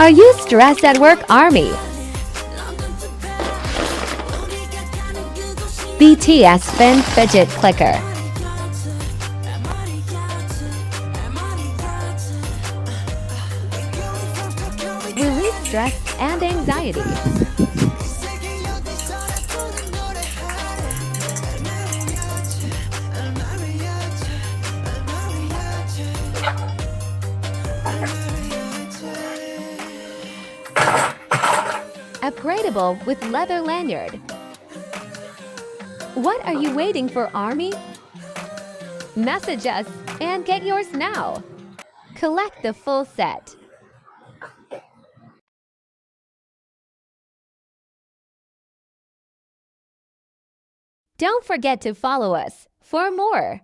Are you stressed at work, Army? BTS Fan Fidget Clicker. Relieve stress and anxiety. Upgradable with leather lanyard. What are you waiting for, Army? Message us and get yours now. Collect the full set. Don't forget to follow us for more.